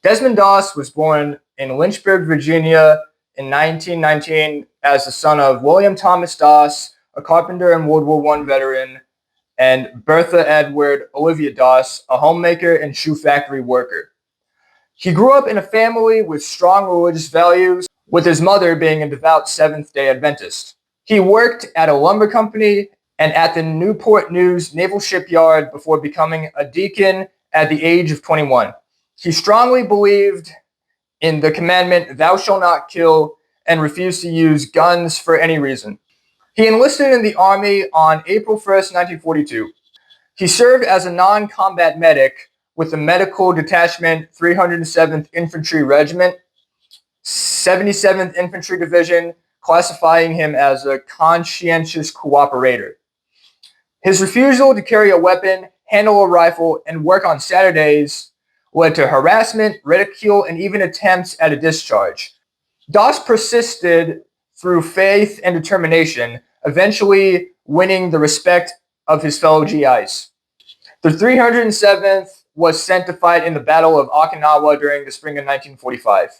Desmond Doss was born in Lynchburg, Virginia in 1919 as the son of William Thomas Doss, a carpenter and World War I veteran, and Bertha Edward Olivia Doss, a homemaker and shoe factory worker. He grew up in a family with strong religious values, with his mother being a devout Seventh-day Adventist. He worked at a lumber company and at the Newport News Naval Shipyard before becoming a deacon at the age of 21. He strongly believed in the commandment, "Thou shalt not kill," and refused to use guns for any reason. He enlisted in the Army on April 1st, 1942. He served as a non-combat medic with the Medical Detachment 307th Infantry Regiment, 77th Infantry Division, classifying him as a conscientious cooperator. His refusal to carry a weapon, handle a rifle, and work on Saturdays led to harassment, ridicule, and even attempts at a discharge. Doss persisted through faith and determination, eventually winning the respect of his fellow GIs. The 307th was sent to fight in the Battle of Okinawa during the spring of 1945.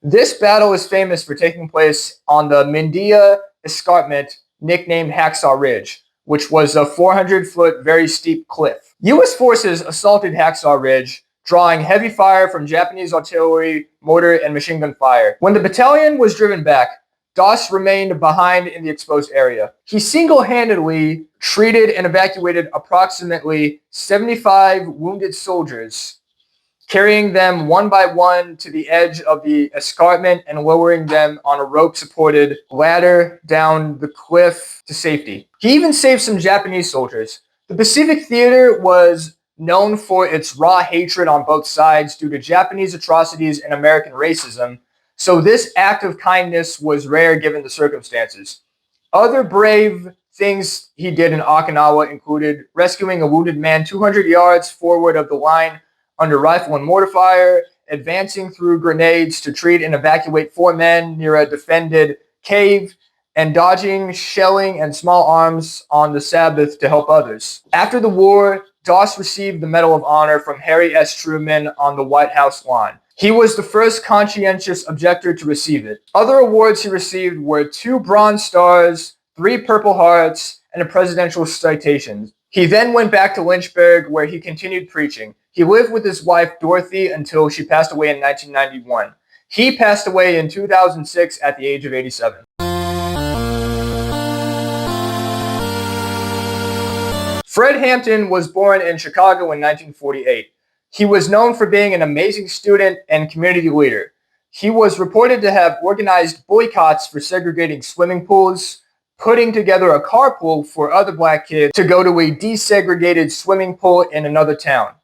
This battle is famous for taking place on the Mindia Escarpment, nicknamed Hacksaw Ridge, which was a 400-foot, very steep cliff. U.S. forces assaulted Hacksaw Ridge, drawing heavy fire from Japanese artillery, mortar, and machine gun fire. When the battalion was driven back, Doss remained behind in the exposed area. He single-handedly treated and evacuated approximately 75 wounded soldiers, carrying them one by one to the edge of the escarpment and lowering them on a rope-supported ladder down the cliff to safety. He even saved some Japanese soldiers. The Pacific Theater was known for its raw hatred on both sides due to Japanese atrocities and American racism, so this act of kindness was rare given the circumstances. Other brave things he did in Okinawa included rescuing a wounded man 200 yards forward of the line under rifle and mortar fire, advancing through grenades to treat and evacuate 4 men near a defended cave, and dodging shelling and small arms on the Sabbath to help others. After the war, Doss received the Medal of Honor from Harry S. Truman on the White House lawn. He was the first conscientious objector to receive it. Other awards he received were 2 Bronze Stars, 3 Purple Hearts, and a presidential citation. He then went back to Lynchburg, where he continued preaching. He lived with his wife, Dorothy, until she passed away in 1991. He passed away in 2006 at the age of 87. Fred Hampton was born in Chicago in 1948. He was known for being an amazing student and community leader. He was reported to have organized boycotts for segregating swimming pools, putting together a carpool for other black kids to go to a desegregated swimming pool in another town.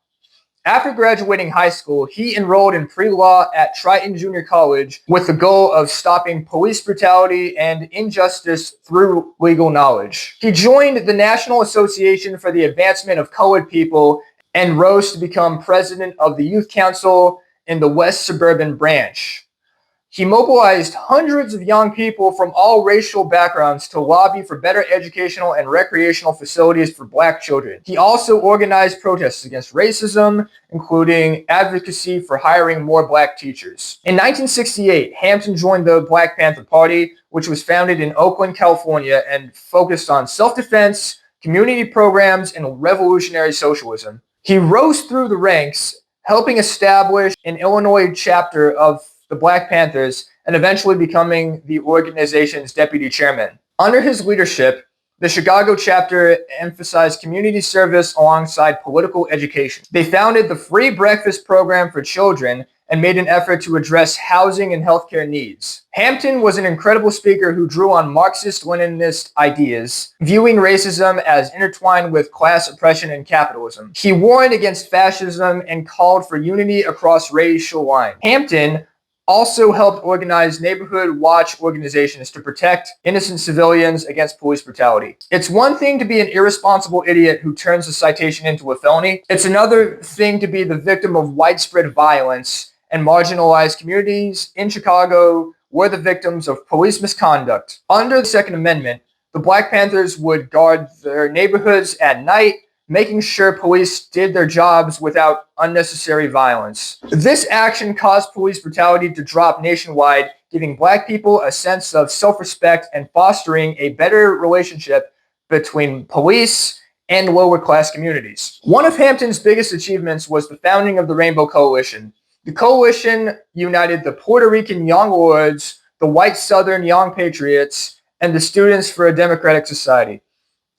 After graduating high school, he enrolled in pre-law at Triton Junior College with the goal of stopping police brutality and injustice through legal knowledge. He joined the National Association for the Advancement of Colored People and rose to become president of the Youth Council in the West Suburban Branch. He mobilized hundreds of young people from all racial backgrounds to lobby for better educational and recreational facilities for black children. He also organized protests against racism, including advocacy for hiring more black teachers. In 1968, Hampton joined the Black Panther Party, which was founded in Oakland, California, and focused on self-defense, community programs, and revolutionary socialism. He rose through the ranks, helping establish an Illinois chapter of the Black Panthers, and eventually becoming the organization's deputy chairman. Under his leadership, the Chicago chapter emphasized community service alongside political education. They founded the free breakfast program for children and made an effort to address housing and healthcare needs. Hampton was an incredible speaker who drew on Marxist-Leninist ideas, viewing racism as intertwined with class oppression and capitalism. He warned against fascism and called for unity across racial lines. Hampton also helped organize neighborhood watch organizations to protect innocent civilians against police brutality. It's one thing to be an irresponsible idiot who turns a citation into a felony. It's another thing to be the victim of widespread violence, and marginalized communities in Chicago were the victims of police misconduct. Under the Second Amendment, the Black Panthers would guard their neighborhoods at night, making sure police did their jobs without unnecessary violence. This action caused police brutality to drop nationwide, giving Black people a sense of self-respect and fostering a better relationship between police and lower-class communities. One of Hampton's biggest achievements was the founding of the Rainbow Coalition. The coalition united the Puerto Rican Young Lords, the white Southern Young Patriots, and the Students for a Democratic Society.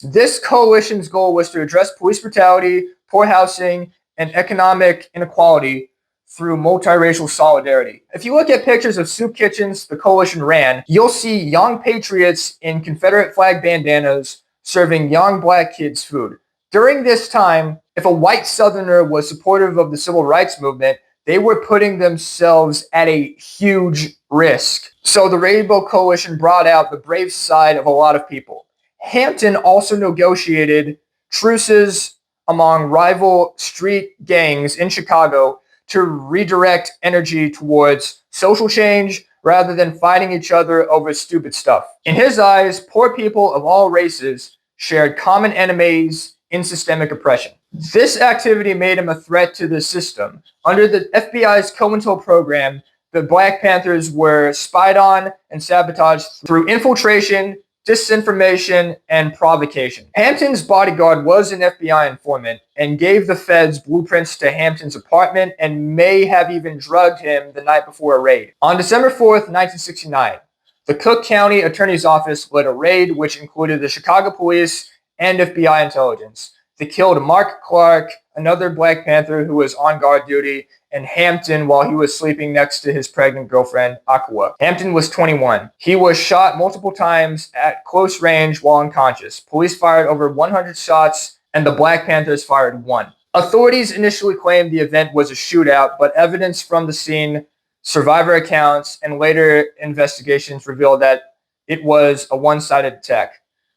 This coalition's goal was to address police brutality, poor housing, and economic inequality through multiracial solidarity. If you look at pictures of soup kitchens the coalition ran, you'll see young patriots in Confederate flag bandanas serving young Black kids food. During this time, if a white Southerner was supportive of the civil rights movement, they were putting themselves at a huge risk. So the Rainbow Coalition brought out the brave side of a lot of people. Hampton also negotiated truces among rival street gangs in Chicago to redirect energy towards social change rather than fighting each other over stupid stuff. In his eyes, poor people of all races shared common enemies in systemic oppression. This activity made him a threat to the system. Under the FBI's COINTEL program, the Black Panthers were spied on and sabotaged through infiltration, disinformation, and provocation. Hampton's bodyguard was an FBI informant and gave the feds blueprints to Hampton's apartment and may have even drugged him the night before a raid. On December 4th, 1969, the Cook County Attorney's Office led a raid which included the Chicago Police and FBI intelligence. They killed Mark Clark, another Black Panther who was on guard duty, and Hampton while he was sleeping next to his pregnant girlfriend, Aqua. Hampton was 21. He was shot multiple times at close range while unconscious. Police fired over 100 shots, and the Black Panthers fired 1. Authorities initially claimed the event was a shootout, but evidence from the scene, survivor accounts, and later investigations revealed that it was a one-sided attack.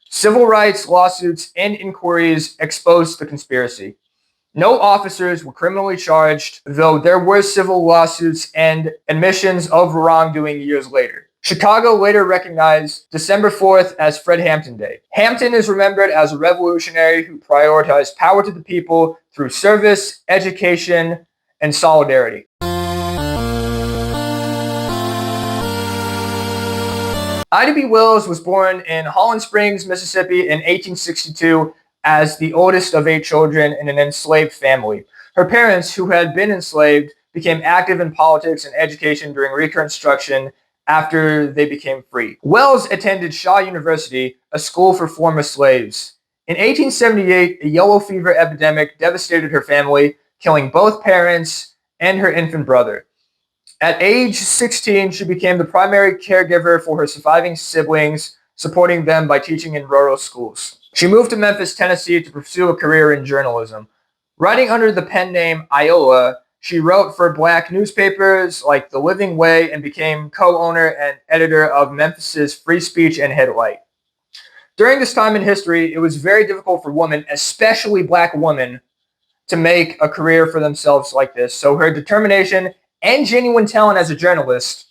Civil rights lawsuits and inquiries exposed the conspiracy. No officers were criminally charged, though there were civil lawsuits and admissions of wrongdoing years later. Chicago later recognized December 4th as Fred Hampton Day. Hampton is remembered as a revolutionary who prioritized power to the people through service, education, and solidarity. Ida B. Wells was born in Holland Springs, Mississippi in 1862 as the oldest of 8 children in an enslaved family. Her parents, who had been enslaved, became active in politics and education during Reconstruction after they became free. Wells attended Shaw University, a school for former slaves. In 1878, a yellow fever epidemic devastated her family, killing both parents and her infant brother. At age 16, she became the primary caregiver for her surviving siblings, supporting them by teaching in rural schools. She moved to Memphis, Tennessee to pursue a career in journalism. Writing under the pen name Iola, she wrote for Black newspapers like The Living Way and became co-owner and editor of Memphis's Free Speech and Headlight. During this time in history, it was very difficult for women, especially Black women, to make a career for themselves like this. So her determination and genuine talent as a journalist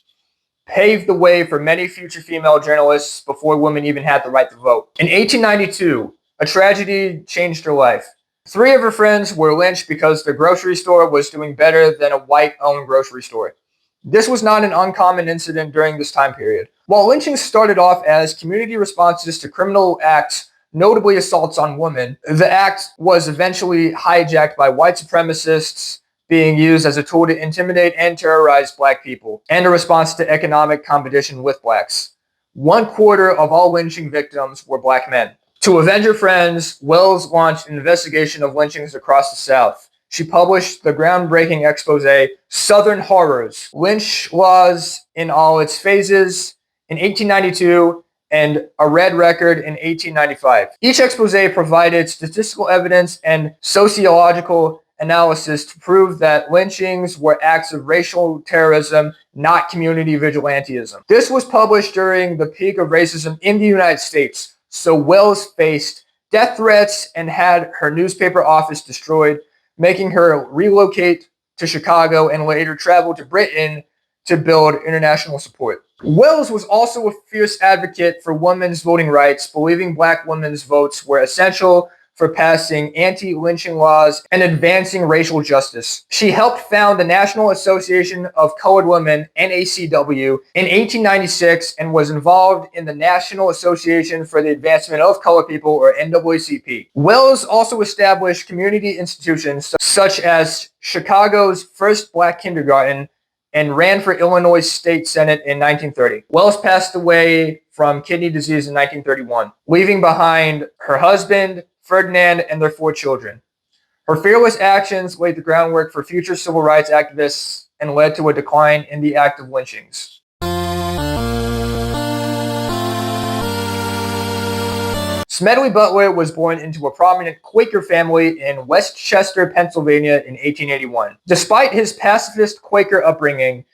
paved the way for many future female journalists before women even had the right to vote. In 1892, a tragedy changed her life. 3 of her friends were lynched because their grocery store was doing better than a white-owned grocery store. This was not an uncommon incident during this time period. While lynching started off as community responses to criminal acts, notably assaults on women, the act was eventually hijacked by white supremacists, being used as a tool to intimidate and terrorize Black people, and a response to economic competition with Blacks. 1/4 of all lynching victims were Black men. To avenge her friends, Wells launched an investigation of lynchings across the South. She published the groundbreaking expose, Southern Horrors, Lynch Laws in All Its Phases, in 1892, and A Red Record in 1895. Each expose provided statistical evidence and sociological analysis to prove that lynchings were acts of racial terrorism, not community vigilantism. This was published during the peak of racism in the United States, so Wells faced death threats and had her newspaper office destroyed, making her relocate to Chicago and later travel to Britain to build international support. Wells was also a fierce advocate for women's voting rights, believing Black women's votes were essential for passing anti-lynching laws and advancing racial justice. She helped found the National Association of Colored Women, NACW, in 1896 and was involved in the National Association for the Advancement of Colored People, or NAACP. Wells also established community institutions such as Chicago's first black kindergarten and ran for Illinois State Senate in 1930. Wells passed away from kidney disease in 1931, leaving behind her husband, Ferdinand, and their 4 children. Her fearless actions laid the groundwork for future civil rights activists and led to a decline in the act of lynchings. Smedley Butler was born into a prominent Quaker family in Westchester, Pennsylvania in 1881. Despite his pacifist Quaker upbringing,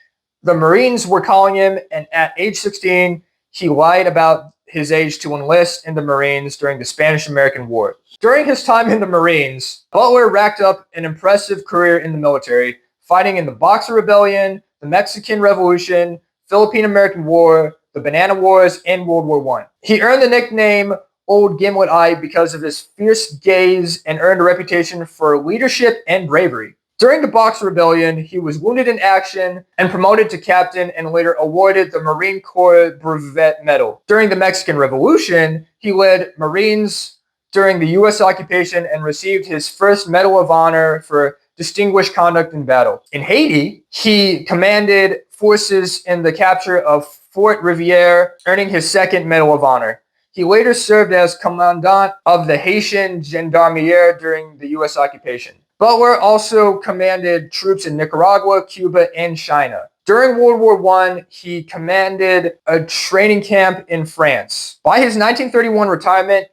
the Marines were calling him, and at age 16, he lied about his age to enlist in the Marines during the Spanish-American War. During his time in the Marines, Butler racked up an impressive career in the military, fighting in the Boxer Rebellion, the Mexican Revolution, Philippine-American War, the Banana Wars, and World War I. He earned the nickname Old Gimlet Eye because of his fierce gaze and earned a reputation for leadership and bravery. During the Boxer Rebellion, he was wounded in action and promoted to captain and later awarded the Marine Corps Brevet Medal. During the Mexican Revolution, he led Marines during the U.S. occupation and received his first Medal of Honor for distinguished conduct in battle. In Haiti, he commanded forces in the capture of Fort Riviere, earning his second Medal of Honor. He later served as commandant of the Haitian Gendarmerie during the U.S. occupation. Butler also commanded troops in Nicaragua, Cuba, and China. During World War I, he commanded a training camp in France. By his 1931 retirement,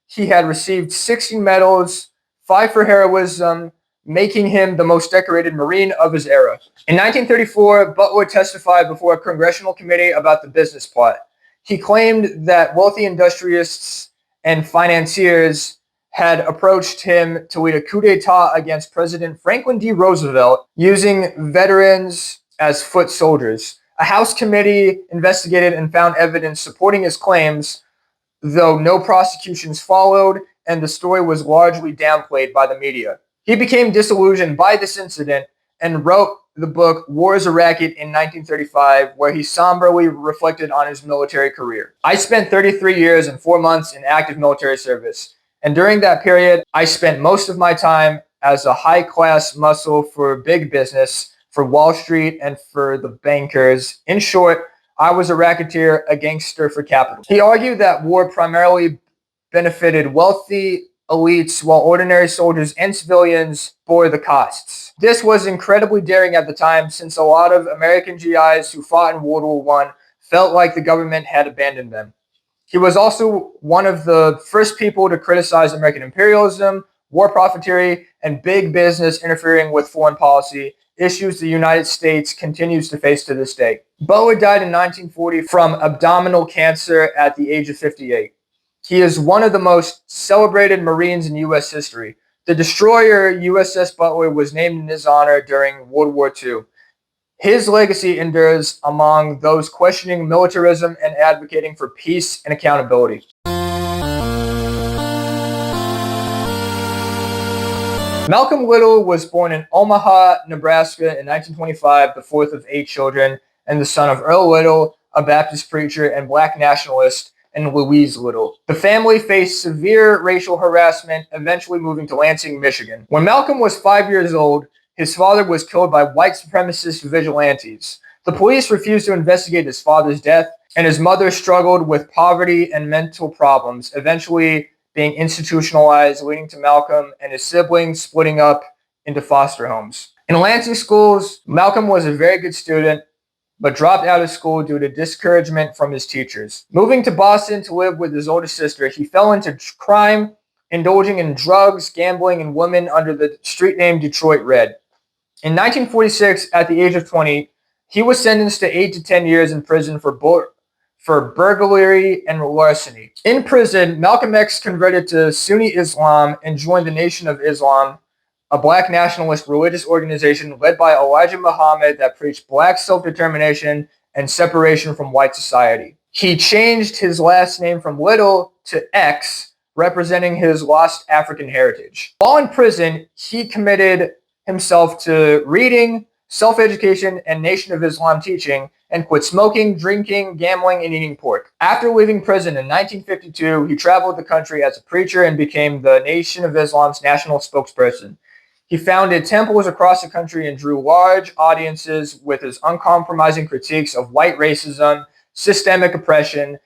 he had received 60 medals, 5 for heroism, making him the most decorated Marine of his era. In 1934, Butler testified before a congressional committee about the business plot. He claimed that wealthy industrialists and financiers had approached him to lead a coup d'etat against President Franklin D. Roosevelt using veterans as foot soldiers. A House committee investigated and found evidence supporting his claims, though no prosecutions followed, and the story was largely downplayed by the media. He became disillusioned by this incident and wrote the book War is a Racket in 1935, where he somberly reflected on his military career. I spent 33 years and 4 months in active military service, and during that period, I spent most of my time as a high-class muscle for big business, for Wall Street, and for the bankers. In short, I was a racketeer, a gangster for capital. He argued that war primarily benefited wealthy elites while ordinary soldiers and civilians bore the costs. This was incredibly daring at the time, since a lot of American GIs who fought in World War I felt like the government had abandoned them. He was also one of the first people to criticize American imperialism, war profiteering, and big business interfering with foreign policy, issues the United States continues to face to this day. Butler died in 1940 from abdominal cancer at the age of 58. He is one of the most celebrated Marines in U.S. history. The destroyer USS Butler was named in his honor during World War II. His legacy endures among those questioning militarism and advocating for peace and accountability. Malcolm Little was born in Omaha, Nebraska in 1925, the fourth of 8 children, and the son of Earl Little, a Baptist preacher and black nationalist, and Louise Little. The family faced severe racial harassment, eventually moving to Lansing, Michigan. When Malcolm was 5 years old, his father was killed by white supremacist vigilantes. The police refused to investigate his father's death, and his mother struggled with poverty and mental problems, eventually being institutionalized, leading to Malcolm and his siblings splitting up into foster homes. In Lansing schools, Malcolm was a very good student, but dropped out of school due to discouragement from his teachers. Moving to Boston to live with his older sister, he fell into crime, indulging in drugs, gambling, and women under the street name Detroit Red. In 1946, at the age of 20, he was sentenced to 8 to 10 years in prison for burglary and larceny. In prison, Malcolm X converted to Sunni Islam and joined the Nation of Islam, a black nationalist religious organization led by Elijah Muhammad that preached black self-determination and separation from white society. He changed his last name from Little to X, representing his lost African heritage. While in prison, he committed himself to reading, self-education, and Nation of Islam teaching, and quit smoking, drinking, gambling, and eating pork. After leaving prison in 1952, he traveled the country as a preacher and became the Nation of Islam's national spokesperson. He founded temples across the country and drew large audiences with his uncompromising critiques of white racism, systemic oppression,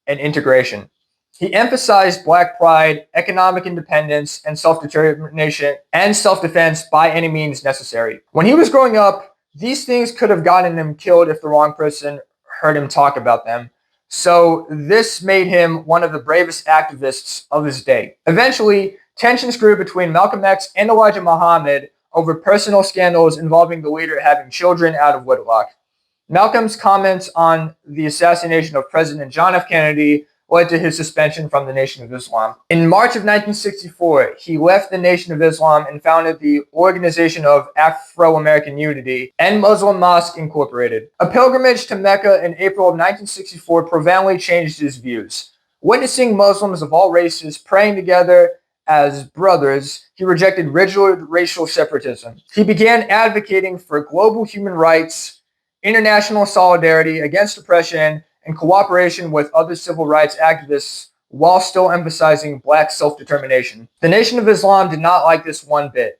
and integration. He emphasized black pride, economic independence, and self-determination and self-defense by any means necessary. When he was growing up, these things could have gotten him killed if the wrong person heard him talk about them. So this made him one of the bravest activists of his day. Eventually, tensions grew between Malcolm X and Elijah Muhammad over personal scandals involving the leader having children out of wedlock. Malcolm's comments on the assassination of President John F. Kennedy led to his suspension from the Nation of Islam. In March of 1964, he left the Nation of Islam and founded the Organization of Afro-American Unity and Muslim Mosque Incorporated. A pilgrimage to Mecca in April of 1964 profoundly changed his views. Witnessing Muslims of all races praying together as brothers, he rejected rigid racial separatism. He began advocating for global human rights, international solidarity against oppression, and cooperation with other civil rights activists while still emphasizing black self-determination. The Nation of Islam did not like this one bit.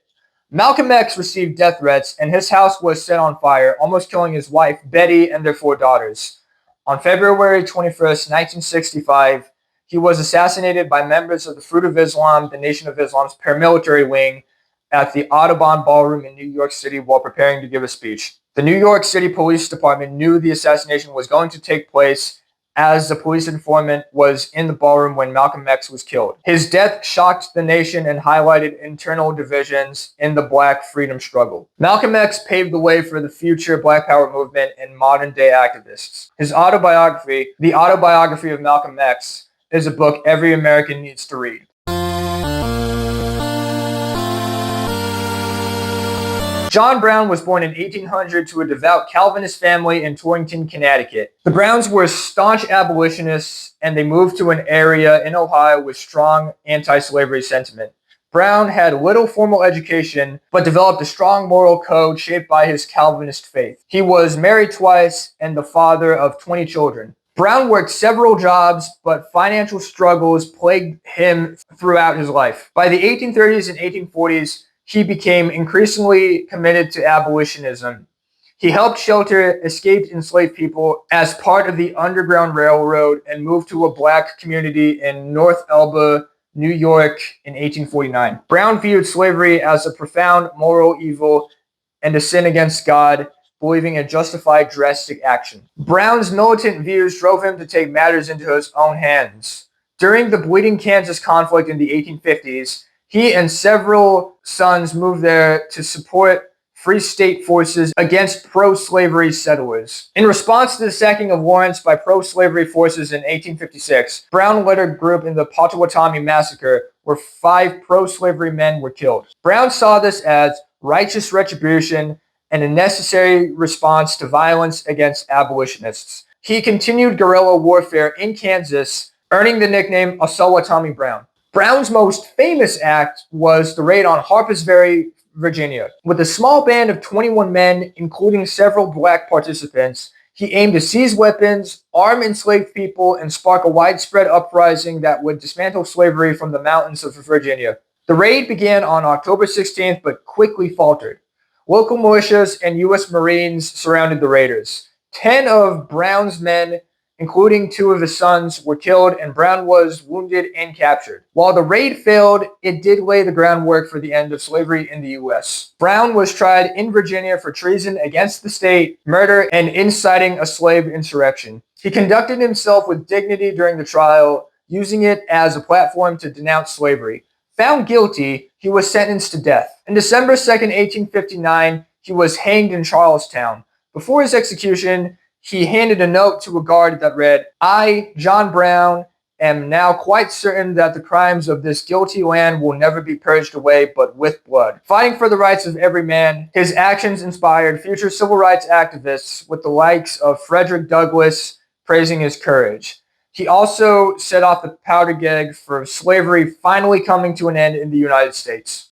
Malcolm X received death threats and his house was set on fire, almost killing his wife, Betty, and their 4 daughters. On February 21st, 1965, he was assassinated by members of the Fruit of Islam, the Nation of Islam's paramilitary wing, at the Audubon Ballroom in New York City while preparing to give a speech. The New York City Police Department knew the assassination was going to take place as the police informant was in the ballroom when Malcolm X was killed. His death shocked the nation and highlighted internal divisions in the Black freedom struggle. Malcolm X paved the way for the future Black Power movement and modern-day activists. His autobiography, The Autobiography of Malcolm X, is a book every American needs to read. John Brown was born in 1800 to a devout Calvinist family in Torrington, Connecticut. The Browns were staunch abolitionists, and they moved to an area in Ohio with strong anti-slavery sentiment. Brown had little formal education, but developed a strong moral code shaped by his Calvinist faith. He was married twice and the father of 20 children. Brown worked several jobs, but financial struggles plagued him throughout his life. By the 1830s and 1840s, he became increasingly committed to abolitionism. He helped shelter escaped enslaved people as part of the Underground Railroad and moved to a black community in North Elba, New York in 1849. Brown viewed slavery as a profound moral evil and a sin against God, believing it justified drastic action. Brown's militant views drove him to take matters into his own hands. During the Bleeding Kansas conflict in the 1850s, he and several sons moved there to support Free State forces against pro-slavery settlers. In response to the sacking of Lawrence by pro-slavery forces in 1856, Brown led a group in the Potawatomi Massacre, where 5 pro-slavery men were killed. Brown saw this as righteous retribution and a necessary response to violence against abolitionists. He continued guerrilla warfare in Kansas, earning the nickname Ossawa Tommy Brown. Brown's most famous act was the raid on Harpers Ferry, Virginia. With a small band of 21 men, including several black participants, he aimed to seize weapons, arm enslaved people, and spark a widespread uprising that would dismantle slavery from the mountains of Virginia. The raid began on October 16th, but quickly faltered. Local militias and U.S. Marines surrounded the raiders. 10 of Brown's men, including 2 of his sons, were killed, and Brown was wounded and captured. While the raid failed, it did lay the groundwork for the end of slavery in the U.S. Brown was tried in Virginia for treason against the state, murder, and inciting a slave insurrection. He conducted himself with dignity during the trial, using it as a platform to denounce slavery. Found guilty, he was sentenced to death. On December 2nd, 1859, he was hanged in Charlestown. Before his execution, he handed a note to a guard that read, "I, John Brown, am now quite certain that the crimes of this guilty land will never be purged away but with blood." Fighting for the rights of every man, his actions inspired future civil rights activists with the likes of Frederick Douglass praising his courage. He also set off the powder keg for slavery finally coming to an end in the United States.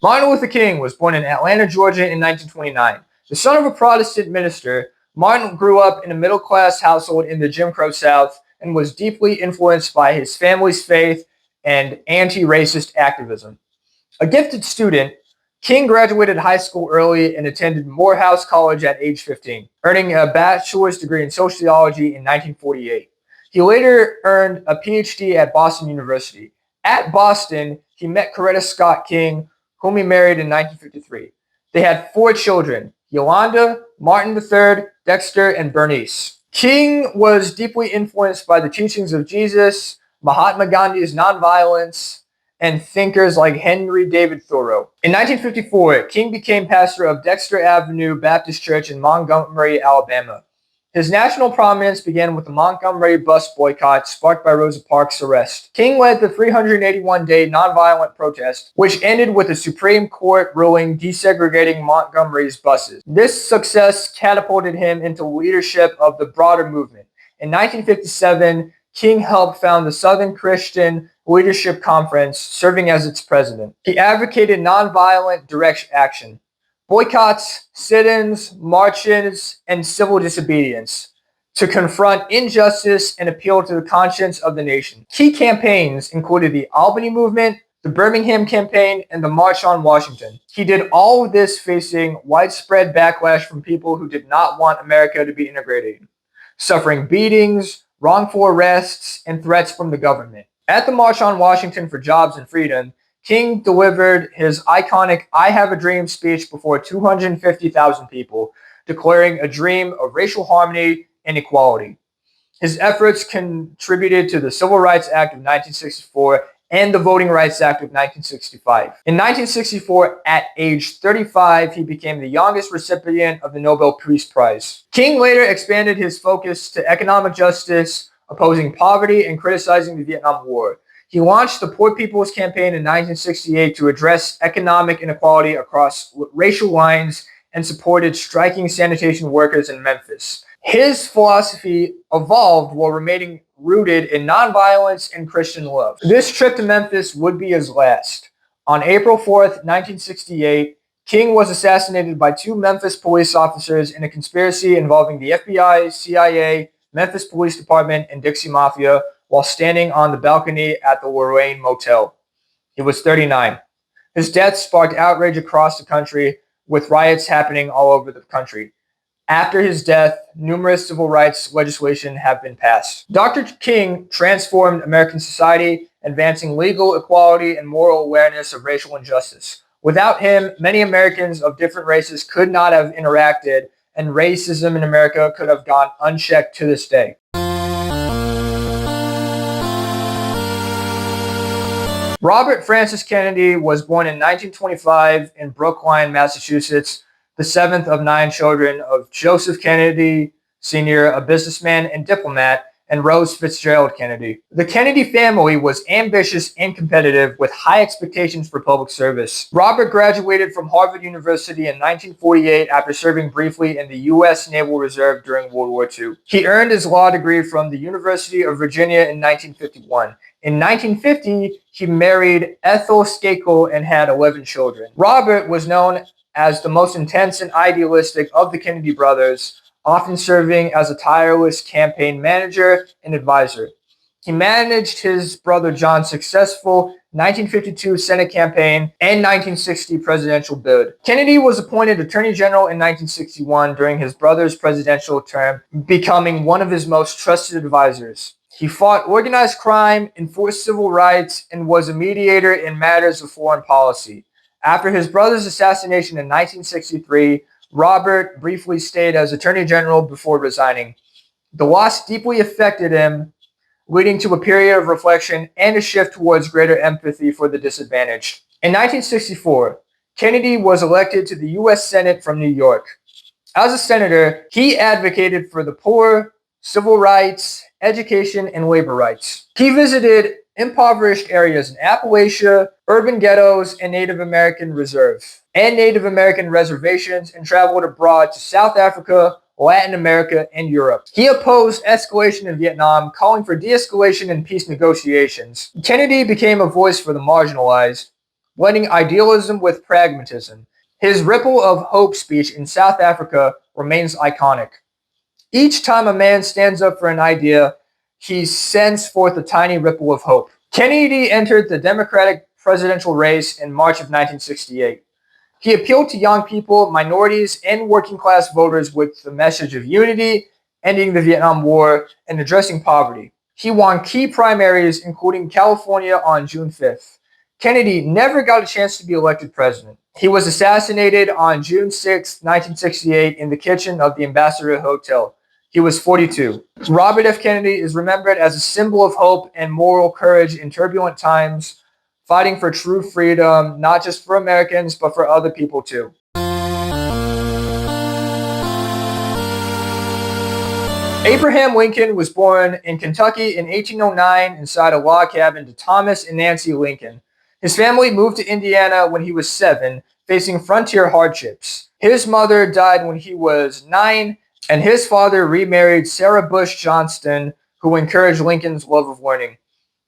Martin Luther King was born in Atlanta, Georgia in 1929. The son of a Protestant minister, Martin grew up in a middle-class household in the Jim Crow South and was deeply influenced by his family's faith and anti-racist activism. A gifted student, King graduated high school early and attended Morehouse College at age 15, earning a bachelor's degree in sociology in 1948. He later earned a PhD at Boston University. At Boston, he met Coretta Scott King, whom he married in 1953. They had 4 children: Yolanda, Martin III, Dexter, and Bernice. King was deeply influenced by the teachings of Jesus, Mahatma Gandhi's nonviolence, and thinkers like Henry David Thoreau. In 1954, King became pastor of Dexter Avenue Baptist Church in Montgomery, Alabama. His national prominence began with the Montgomery bus boycott sparked by Rosa Parks' arrest. King led the 381-day nonviolent protest, which ended with a Supreme Court ruling desegregating Montgomery's buses. This success catapulted him into leadership of the broader movement. In 1957, King helped found the Southern Christian Leadership Conference, serving as its president. He advocated nonviolent direct action, boycotts, sit-ins, marches, and civil disobedience to confront injustice and appeal to the conscience of the nation. Key campaigns included the Albany Movement, the Birmingham Campaign, and the March on Washington. He did all of this facing widespread backlash from people who did not want America to be integrated, suffering beatings, wrongful arrests, and threats from the government. At the March on Washington for Jobs and Freedom, King delivered his iconic I Have a Dream speech before 250,000 people, declaring a dream of racial harmony and equality. His efforts contributed to the Civil Rights Act of 1964 and the Voting Rights Act of 1965. In 1964, at age 35, he became the youngest recipient of the Nobel Peace Prize. King later expanded his focus to economic justice, opposing poverty and criticizing the Vietnam War. He launched the Poor People's Campaign in 1968 to address economic inequality across racial lines and supported striking sanitation workers in Memphis. His philosophy evolved while remaining rooted in nonviolence and Christian love. This trip to Memphis would be his last. On April 4th, 1968, King was assassinated by 2 Memphis police officers in a conspiracy involving the FBI, CIA, Memphis Police Department, and Dixie Mafia while standing on the balcony at the Lorraine Motel. He was 39. His death sparked outrage across the country, with riots happening all over the country. After his death, numerous civil rights legislation have been passed. Dr. King transformed American society, advancing legal equality and moral awareness of racial injustice. Without him, many Americans of different races could not have interacted, and racism in America could have gone unchecked to this day. Robert Francis Kennedy was born in 1925 in Brookline, Massachusetts, the 7th of 9 children of Joseph Kennedy Sr., a businessman and diplomat, and Rose Fitzgerald Kennedy. The Kennedy family was ambitious and competitive with high expectations for public service. Robert graduated from Harvard University in 1948 after serving briefly in the U.S. Naval Reserve during World War II. He earned his law degree from the University of Virginia in 1951. In 1950, he married Ethel Skakel and had 11 children. Robert was known as the most intense and idealistic of the Kennedy brothers, often serving as a tireless campaign manager and advisor. He managed his brother John's successful 1952 Senate campaign and 1960 presidential bid. Kennedy was appointed Attorney General in 1961 during his brother's presidential term, becoming one of his most trusted advisors. He fought organized crime, enforced civil rights, and was a mediator in matters of foreign policy. After his brother's assassination in 1963, Robert briefly stayed as Attorney General before resigning. The loss deeply affected him, leading to a period of reflection and a shift towards greater empathy for the disadvantaged. In 1964, Kennedy was elected to the U.S. Senate from New York. As a senator, he advocated for the poor, civil rights, education, and labor rights. He visited impoverished areas in Appalachia, urban ghettos, and Native American reserves, and Native American reservations, and traveled abroad to South Africa, Latin America, and Europe. He opposed escalation in Vietnam, calling for de-escalation and peace negotiations. Kennedy became a voice for the marginalized, blending idealism with pragmatism. His Ripple of Hope speech in South Africa remains iconic. Each time a man stands up for an idea, he sends forth a tiny ripple of hope. Kennedy entered the Democratic presidential race in March of 1968. He appealed to young people, minorities, and working-class voters with the message of unity, ending the Vietnam War, and addressing poverty. He won key primaries, including California, on June 5th. Kennedy never got a chance to be elected president. He was assassinated on June 6, 1968, in the kitchen of the Ambassador Hotel. He was 42. Robert F. Kennedy is remembered as a symbol of hope and moral courage in turbulent times, fighting for true freedom, not just for Americans, but for other people too. Abraham Lincoln was born in Kentucky in 1809 inside a log cabin to Thomas and Nancy Lincoln. His family moved to Indiana when he was 7, facing frontier hardships. His mother died when he was 9, and his father remarried Sarah Bush Johnston, who encouraged Lincoln's love of learning.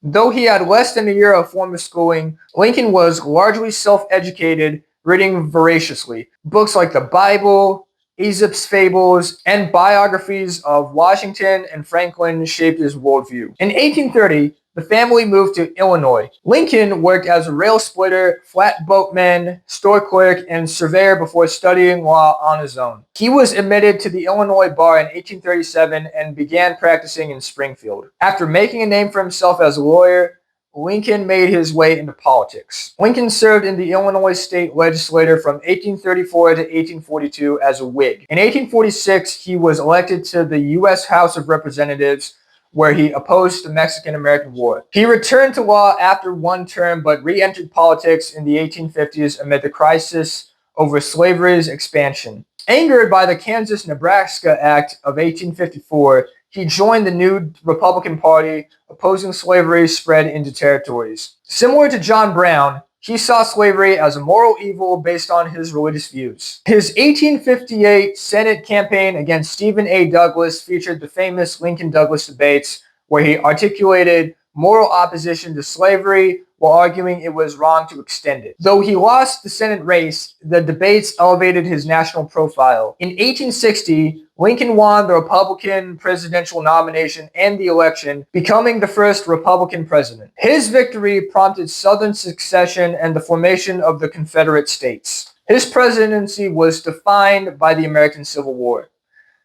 Though he had less than a year of formal schooling, Lincoln was largely self-educated, reading voraciously. Books like the Bible, Aesop's Fables, and biographies of Washington and Franklin shaped his worldview. In 1830, the family moved to Illinois. Lincoln worked as a rail splitter, flatboatman, store clerk, and surveyor before studying law on his own. He was admitted to the Illinois bar in 1837 and began practicing in Springfield. After making a name for himself as a lawyer, Lincoln made his way into politics. Lincoln served in the Illinois state legislature from 1834 to 1842 as a Whig. In 1846, he was elected to the U.S. House of Representatives, where he opposed the Mexican-American War. He returned to law after one term, but re-entered politics in the 1850s amid the crisis over slavery's expansion. Angered by the Kansas-Nebraska Act of 1854, he joined the new Republican Party, opposing slavery's spread into territories. Similar to John Brown, he saw slavery as a moral evil based on his religious views. His 1858 Senate campaign against Stephen A. Douglas featured the famous Lincoln-Douglas debates, where he articulated moral opposition to slavery while arguing it was wrong to extend it. Though he lost the Senate race, the debates elevated his national profile. In 1860, Lincoln won the Republican presidential nomination and the election, becoming the first Republican president. His victory prompted Southern secession and the formation of the Confederate States. His presidency was defined by the American Civil War.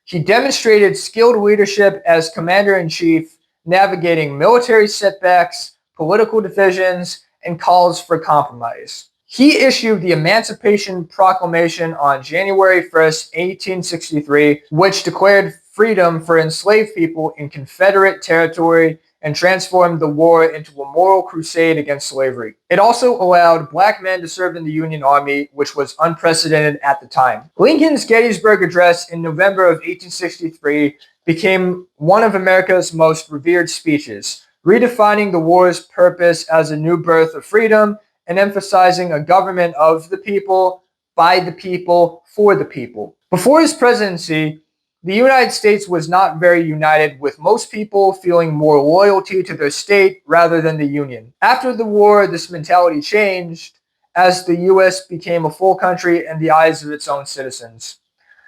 He demonstrated skilled leadership as commander-in-chief, navigating military setbacks, political divisions, and calls for compromise. He issued the Emancipation Proclamation on January 1st, 1863, which declared freedom for enslaved people in Confederate territory and transformed the war into a moral crusade against slavery. It also allowed black men to serve in the Union Army, which was unprecedented at the time. Lincoln's Gettysburg Address in November of 1863 became one of America's most revered speeches, redefining the war's purpose as a new birth of freedom and emphasizing a government of the people, by the people, for the people. Before his presidency, the United States was not very united, with most people feeling more loyalty to their state rather than the Union. After the war, this mentality changed as the U.S. became a full country in the eyes of its own citizens.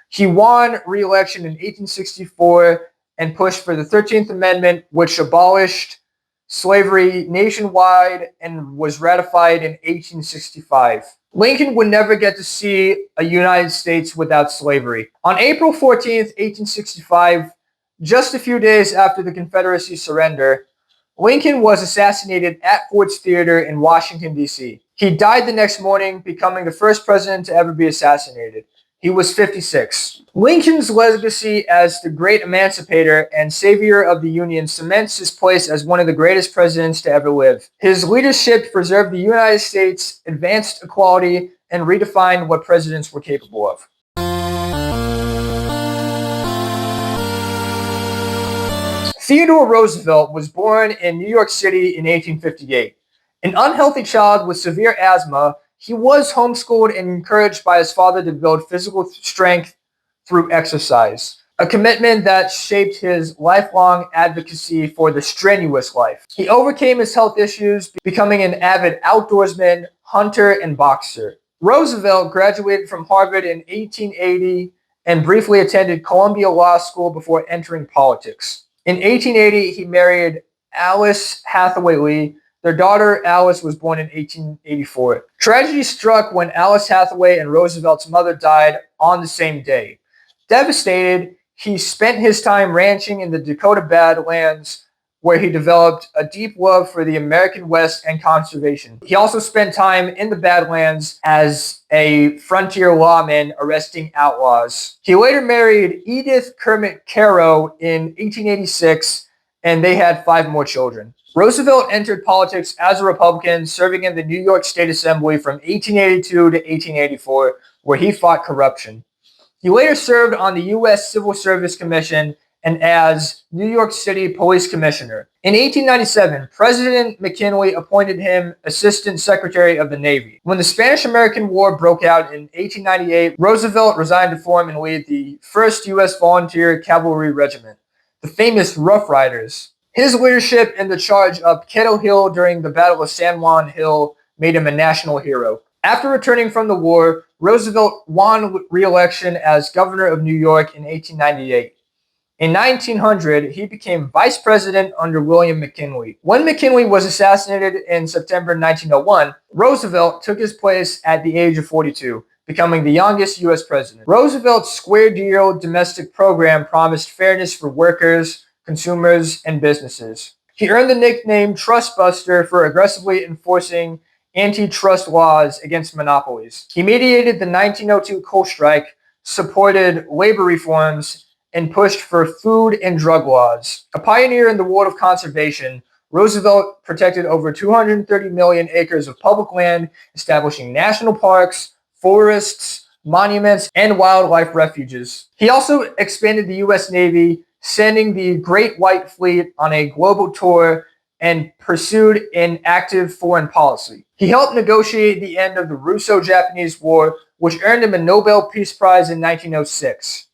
He won re-election in 1864 and pushed for the 13th Amendment, which abolished slavery nationwide and was ratified in 1865. Lincoln would never get to see a United States without slavery. On April 14th, 1865, just a few days after the Confederacy's surrender, Lincoln was assassinated at Ford's Theater in Washington, D.C. He died the next morning, becoming the first president to ever be assassinated. He was 56. Lincoln's legacy as the great emancipator and savior of the Union cements his place as one of the greatest presidents to ever live. His leadership preserved the United States, advanced equality, and redefined what presidents were capable of. Theodore Roosevelt was born in New York City in 1858. An unhealthy child with severe asthma, he was homeschooled and encouraged by his father to build physical strength through exercise, a commitment that shaped his lifelong advocacy for the strenuous life. He overcame his health issues, becoming an avid outdoorsman, hunter, and boxer. Roosevelt graduated from Harvard in 1880 and briefly attended Columbia Law School before entering politics. In 1880, he married Alice Hathaway Lee. Their daughter, Alice, was born in 1884. Tragedy struck when Alice Hathaway and Roosevelt's mother died on the same day. Devastated, he spent his time ranching in the Dakota Badlands, where he developed a deep love for the American West and conservation. He also spent time in the Badlands as a frontier lawman arresting outlaws. He later married Edith Kermit Carow in 1886, and they had 5 more children. Roosevelt entered politics as a Republican, serving in the New York State Assembly from 1882 to 1884, where he fought corruption. He later served on the U.S. Civil Service Commission and as New York City Police Commissioner. In 1897, President McKinley appointed him Assistant Secretary of the Navy. When the Spanish-American War broke out in 1898, Roosevelt resigned to form and lead the 1st U.S. Volunteer Cavalry Regiment, the famous Rough Riders. His leadership in the charge up Kettle Hill during the Battle of San Juan Hill made him a national hero. After returning from the war, Roosevelt won re-election as governor of New York in 1898. In 1900, he became vice president under William McKinley. When McKinley was assassinated in September 1901, Roosevelt took his place at the age of 42, becoming the youngest U.S. president. Roosevelt's Square Deal domestic program promised fairness for workers, consumers, and businesses. He earned the nickname Trust Buster for aggressively enforcing antitrust laws against monopolies. He mediated the 1902 coal strike, supported labor reforms, and pushed for food and drug laws. A pioneer in the world of conservation, Roosevelt protected over 230 million acres of public land, establishing national parks, forests, monuments, and wildlife refuges. He also expanded the U.S. Navy, sending the Great White Fleet on a global tour and pursued an active foreign policy. He helped negotiate the end of the Russo-Japanese War, which earned him a Nobel Peace Prize in 1906.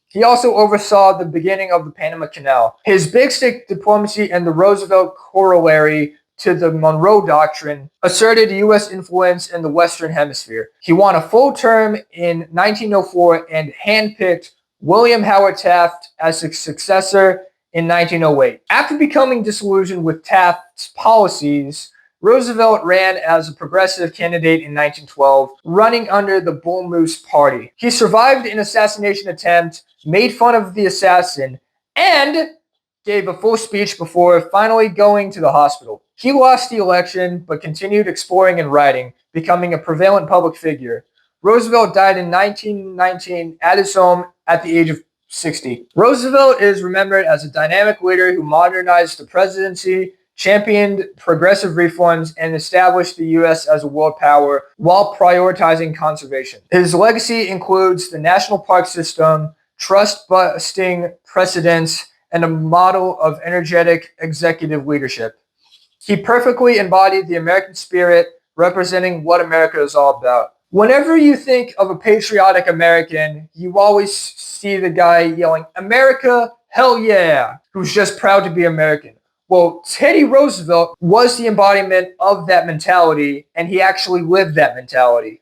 He also oversaw the beginning of the Panama Canal. His big stick diplomacy and the Roosevelt corollary to the Monroe Doctrine asserted U.S. influence in the Western Hemisphere. He won a full term in 1904 and handpicked William Howard Taft as his successor in 1908. After becoming disillusioned with Taft's policies, Roosevelt ran as a progressive candidate in 1912, running under the Bull Moose Party. He survived an assassination attempt, made fun of the assassin, and gave a full speech before finally going to the hospital. He lost the election, but continued exploring and writing, becoming a prevalent public figure. Roosevelt died in 1919 at his home at the age of 60. Roosevelt is remembered as a dynamic leader who modernized the presidency, championed progressive reforms, and established the U.S. as a world power while prioritizing conservation. His legacy includes the national park system, trust-busting precedents, and a model of energetic executive leadership. He perfectly embodied the American spirit, representing what America is all about. Whenever you think of a patriotic American, you always see the guy yelling, "America, hell yeah," who's just proud to be American. Well, Teddy Roosevelt was the embodiment of that mentality, and he actually lived that mentality.